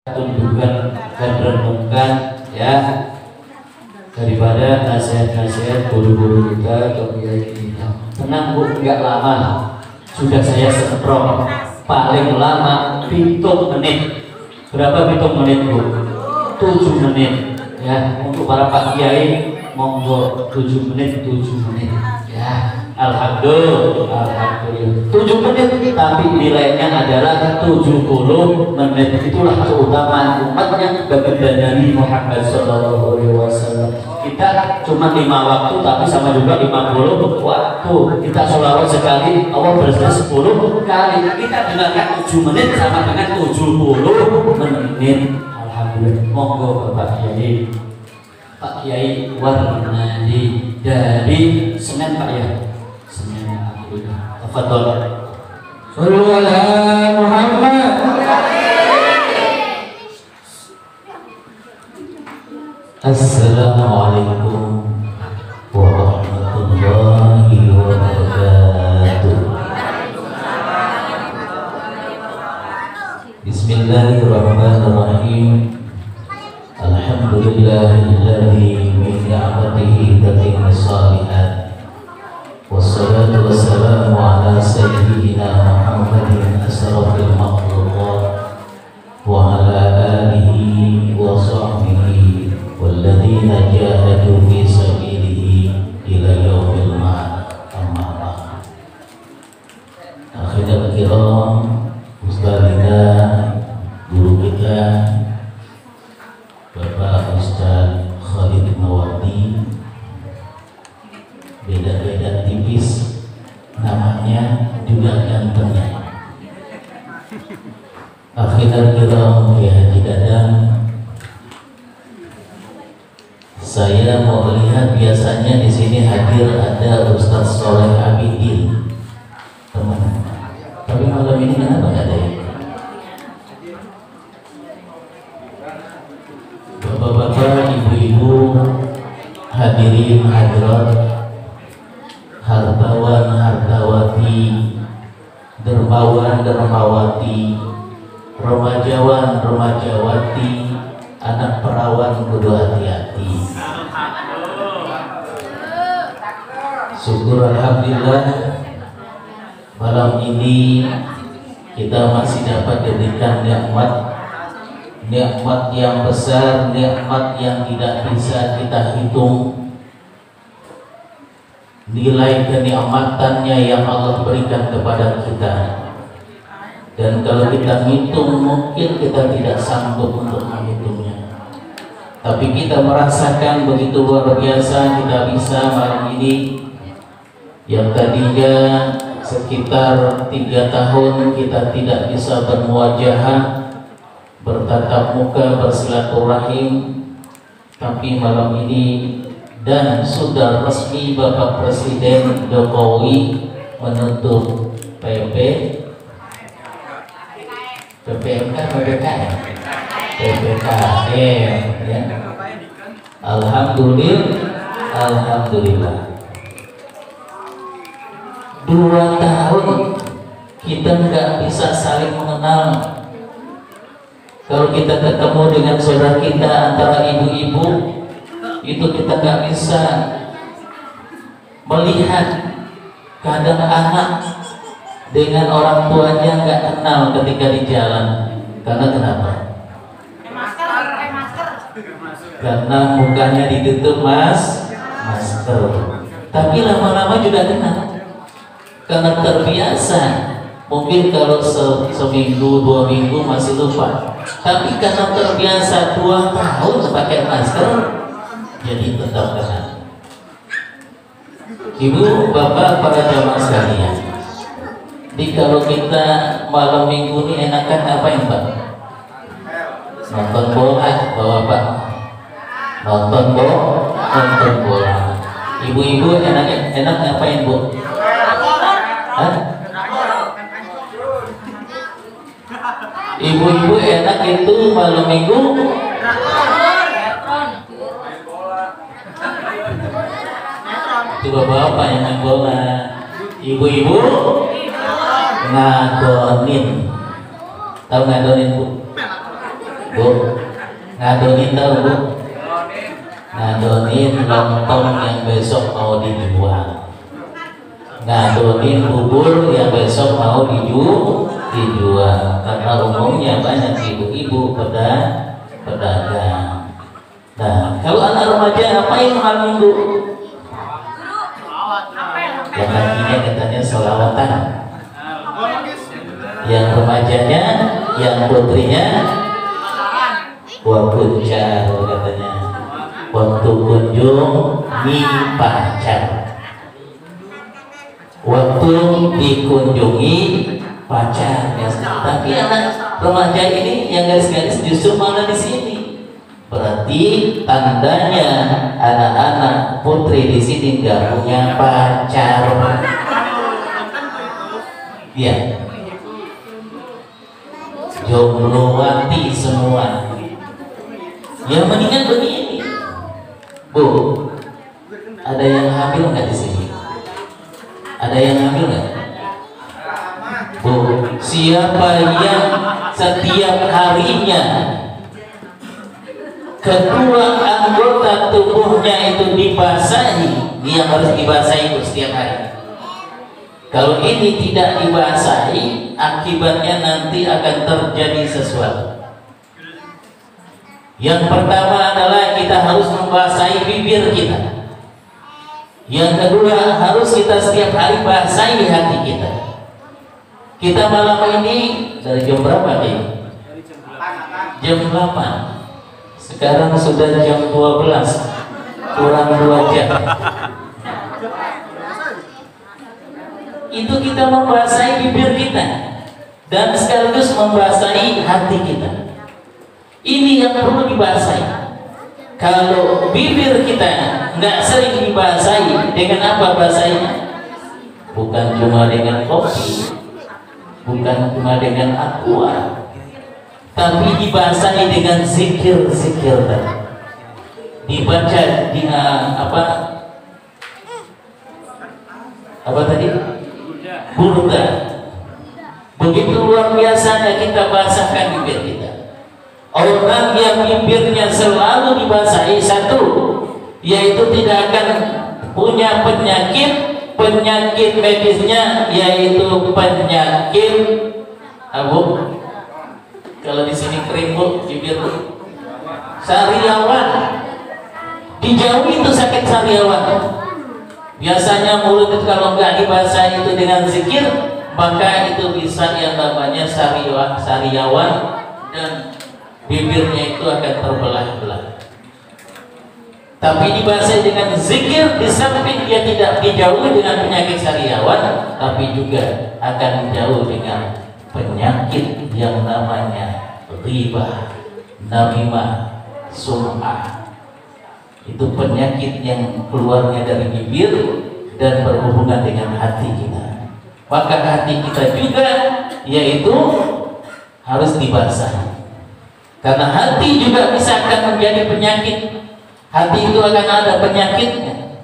tunjukkan dan renungkan ya, daripada nasihat-nasihat guru-guru kita atau kiai kita. Tenang Bu, nggak lama. Sudah saya setrong paling lama 7 menit. Berapa 7 menit Bu? 7 menit ya. Untuk para Pak Kiai monggo 7 menit ya. Alhamdulillah 7 menit, tapi nilainya adalah 70 menit. Itulah keutamaan umatnya baginda Nabi Muhammad SAW. Kita cuma 5 waktu, tapi sama juga 50 waktu. Kita sholawat sekali, Allah bersedia 10 kali. Kita dengarkan 7 menit sama dengan 70 menit. Alhamdulillah. Monggo Bapak Kiai, Pak Kiai Warnadi dari Senen Pak ya. Tafadhol. Shallu ala Muhammad. Assalamualaikum warahmatullahi wabarakatuh. Bismillahirrahmanirrahim. Alhamdulillahilladzi min ni'matihi tatimmu shalihat. Wassalatu wassalamu ala sayyidina Muhammadin asrafil makhluqat wa ala alihi wa sahbihi walladzina jahadu fi sabilihi ila yaumil ma'ad. Amma ba'd. Akhirul kiram, ustadzina, guru kita Bapak Ustaz Khalid Mawardi, beda-beda tipis namanya juga gantengnya. Akhirul kiram Kiai Haji Dadang, saya mau lihat biasanya di sini hadir ada Ustaz Soleh Abidin, teman. Tapi malam ini kenapa nggak ada ya? Bapak-bapak, ibu-ibu, hadirin hadirat, hartawan hardawati, dermawan dermawati, remajawan remajawati, anak perawan kudu hati-hati. Syukur alhamdulillah malam ini kita masih dapat diberikan nikmat yang besar, nikmat yang tidak bisa kita hitung. Nilai kenikmatannya yang Allah berikan kepada kita, dan kalau kita hitung mungkin kita tidak sanggup untuk menghitungnya. Tapi kita merasakan begitu luar biasa kita bisa malam ini, yang tadinya sekitar 3 tahun kita tidak bisa bermuajahah, bertatap muka, bersilaturahim, tapi malam ini dan sudah resmi Bapak Presiden Jokowi menutup PPMK ya. Alhamdulillah 2 tahun kita nggak bisa saling mengenal. Kalau kita ketemu dengan saudara kita antara ibu-ibu, itu kita nggak bisa melihat. Kadang anak dengan orang tuanya nggak kenal ketika di jalan. Karena kenapa? Karena mukanya ditutup masker. Tapi lama-lama juga kenal. Karena terbiasa. Mungkin kalau seminggu 2 minggu masih lupa. Tapi karena terbiasa 2 tahun pakai masker, jadi tetap kenal. Ibu, bapak, para jamaah sekalian, jadi kalau kita malam minggu ini enakan apain Pak? Nonton bola, bapak. Nonton bola. Ibu-ibu enak ngapain Bu? Hah? Ibu-ibu enak itu malam minggu itu bapak yang main bola, ibu-ibu ngadonin. Tahu ngadonin Bu? Bu, ngadonin tahu Bu? Ngadonin lontong yang besok mau dijual, ngadonin bubur yang besok mau dijual. Karena umumnya banyak ibu-ibu pedagang. Nah, kalau anak remaja apa yang malam minggu? Yang lakinya katanya sholawatan, yang remajanya, yang putrinya wakuncar katanya, waktu kunjung pacar, waktu dikunjungi pacar. Ya, tapi anak remaja ini yang garis-garis justru malah di sini. Berarti tandanya anak-anak putri di sini nggak punya pacar. Iya. Jombloati semua. Ya mendingan begini. Bu, ada yang hamil nggak di sini? Ada yang hamil nggak? Bu, siapa yang setiap harinya kedua anggota tubuhnya itu dibasahi, dia harus dibasahi setiap hari. Kalau ini tidak dibasahi, akibatnya nanti akan terjadi sesuatu. Yang pertama adalah kita harus membasahi bibir kita. Yang kedua, harus kita setiap hari basahi hati kita. Kita malam ini dari jam berapa nih? Jam 8. Sekarang sudah jam 12, kurang 2 jam. Itu kita membasahi bibir kita dan sekaligus membasahi hati kita. Ini yang perlu dibasahi. Kalau bibir kita nggak sering dibasahi, dengan apa basahinya? Bukan cuma dengan kopi, bukan cuma dengan aqua, tapi dibasahi dengan zikir-zikir tadi. Dibaca di apa tadi? Burda. Begitu luar biasanya kita basahkan bibir kita. Orang yang bibirnya selalu dibasahi, satu, yaitu tidak akan punya penyakit medisnya, yaitu penyakit kalau di sini kering Bu, bibir sariawan. Dijauhi itu sakit sariawan. Biasanya mulut itu kalau nggak dibasahi itu dengan zikir, maka itu bisa yang namanya sariawan dan bibirnya itu akan terbelah-belah. Tapi dibasahi dengan zikir, di samping dia tidak dijauhi dengan penyakit sariawan, tapi juga akan dijauh dengan penyakit yang namanya riba, namimah, sum'ah. Itu penyakit yang keluarnya dari bibir dan berhubungan dengan hati kita. Maka hati kita juga yaitu harus dibasahi. Karena hati juga bisa akan menjadi penyakit. Hati itu akan ada penyakitnya,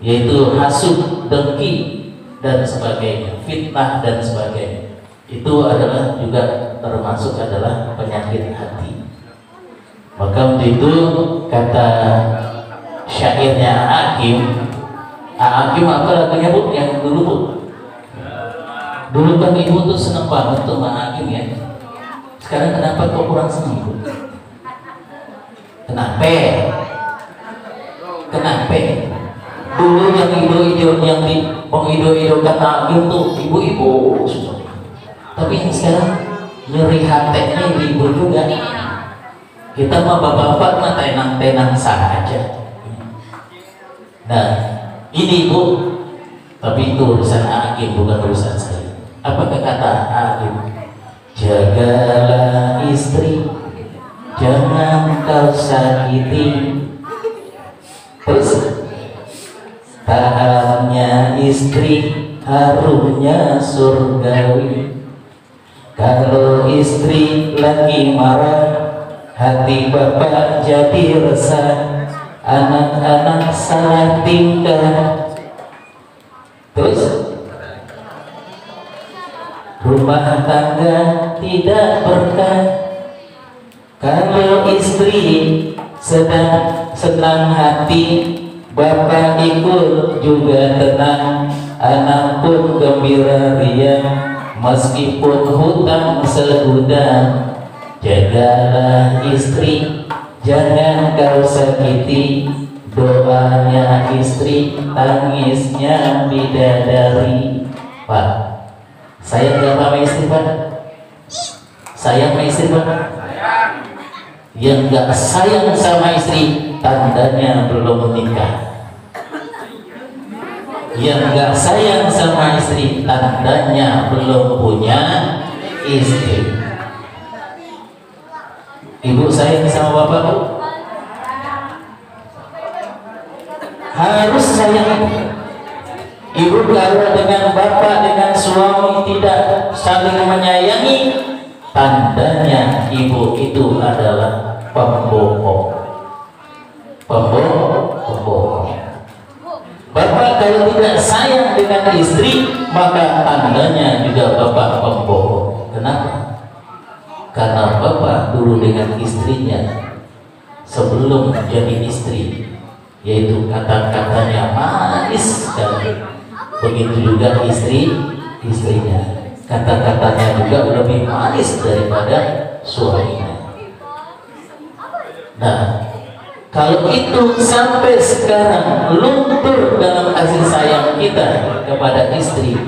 yaitu hasud, dengki, dan sebagainya, fitnah dan sebagainya. Itu adalah juga termasuk adalah penyakit hati. Maka untuk itu kata syairnya Hakim apa lagunya Bu? Yang dulu Bu? Dulu kan ibu tuh seneng banget tuh sama Hakim ya. Sekarang kenapa kok kurang seneng Bu? Kenapa? Dulu yang mengido-idokan Hakim tuh ibu-ibu semua. Tapi yang sekarang nyeri hatinya ibu juga. Kita mah bapak-bapak mah tenang-tenang saja. Nah, ini Bu, tapi itu urusan Hakim, bukan urusan saya. Apakah kata Hakim? Jagalah istri, jangan kau sakiti. Terus tahannya istri, harumnya surgawi. Kalau istri lagi marah, hati bapak jadi resah, anak-anak salah tingkah. Terus rumah tangga tidak berkah. Kalau istri sedang senang hati, bapak ikut juga tenang, anak pun gembira riang, meskipun hutang segudang. Jagalah istri, jangan kau sakiti, doanya istri, tangisnya bidadari. Pak, sayang gak sama istri, Pak? Sayang sama istri, Pak? Yang gak sayang sama istri, tandanya belum menikah. Yang gak sayang sama istri, tandanya belum punya istri. Ibu sayang sama bapak, Bu? Harus sayang. Ibu kalau dengan bapak, dengan suami tidak saling menyayangi, tandanya ibu itu adalah pembohong. Pembohong. Bapak kalau tidak sayang dengan istri, maka tandanya juga bapak pembohong. Kenapa? Karena bapak dulu dengan istrinya sebelum menjadi istri, yaitu kata-katanya manis sekali. Begitu juga istrinya, kata-katanya juga lebih manis daripada suaminya. Nah, kalau itu sampai sekarang luntur dalam kasih sayang kita kepada istri,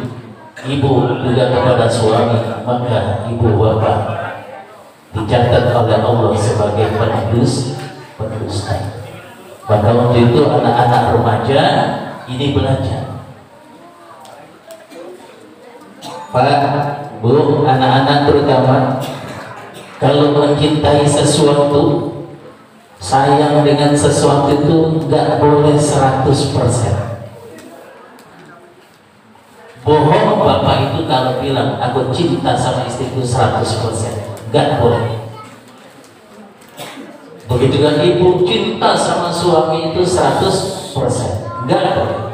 ibu juga kepada suami, maka ibu bapak dicatat oleh Allah sebagai pendusta. Pada waktu itu anak-anak remaja ini belajar. Pak, Bu, anak-anak terutama, kalau mencintai sesuatu, sayang dengan sesuatu itu nggak boleh 100%. Bohong bapak itu kalau bilang aku cinta sama istriku 100%, nggak boleh. Begitu kan ibu cinta sama suami itu 100%, nggak boleh.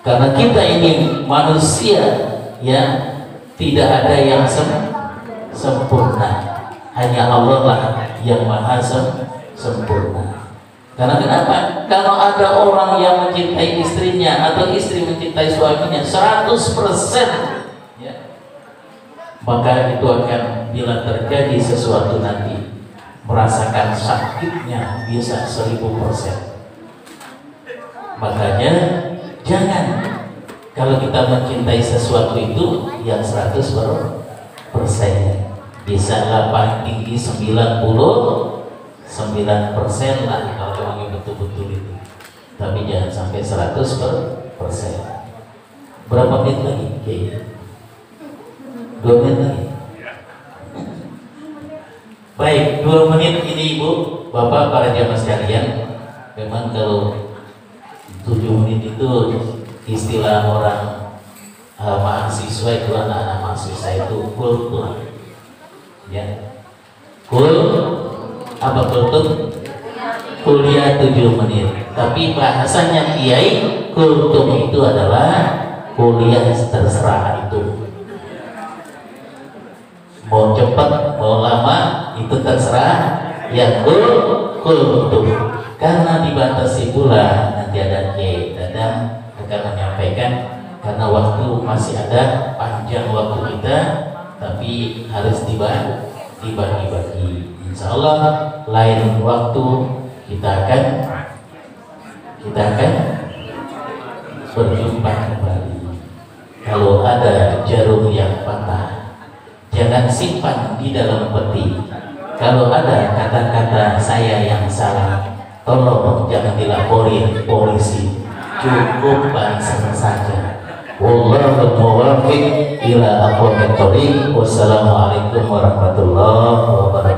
Karena kita ini manusia, ya, tidak ada yang sempurna. Hanya Allah lah yang maha sempurna. Karena kenapa? Kalau ada orang yang mencintai istrinya atau istri mencintai suaminya 100%, ya, maka itu akan, bila terjadi sesuatu nanti, merasakan sakitnya bisa 1000%. Makanya jangan, kalau kita mencintai sesuatu itu yang 100%, bisa lah paling tinggi 99% lah kalau memang betul-betul itu, tapi jangan sampai 100%. Berapa menit lagi? Oke. 2 menit lagi. Baik, 2 menit ini Ibu, Bapak, para jamaah sekalian. Memang kalau 7 menit itu istilah orang mahasiswa itu, anak-anak mahasiswa itu kultur, ya, apa kultum? Kuliah 7 menit. Tapi bahasanya kiai, kultum itu adalah kuliah terserah itu. Mau cepat, mau lama, itu terserah. Yang kultum. Karena dibatasi pula, nanti ada Kiai Dadang akan menyampaikan, karena waktu masih ada panjang waktu kita, tapi harus dibagi-bagi. Insya Allah lain waktu kita akan berjumpa kembali. Kalau ada jarum yang patah, jangan simpan di dalam peti. Kalau ada kata-kata saya yang salah, tolong jangan dilaporin polisi, cukup bansen saja. Wallahul muwaffiq ila aqwamit thoriq. Wassalamualaikum warahmatullahi wabarakatuh.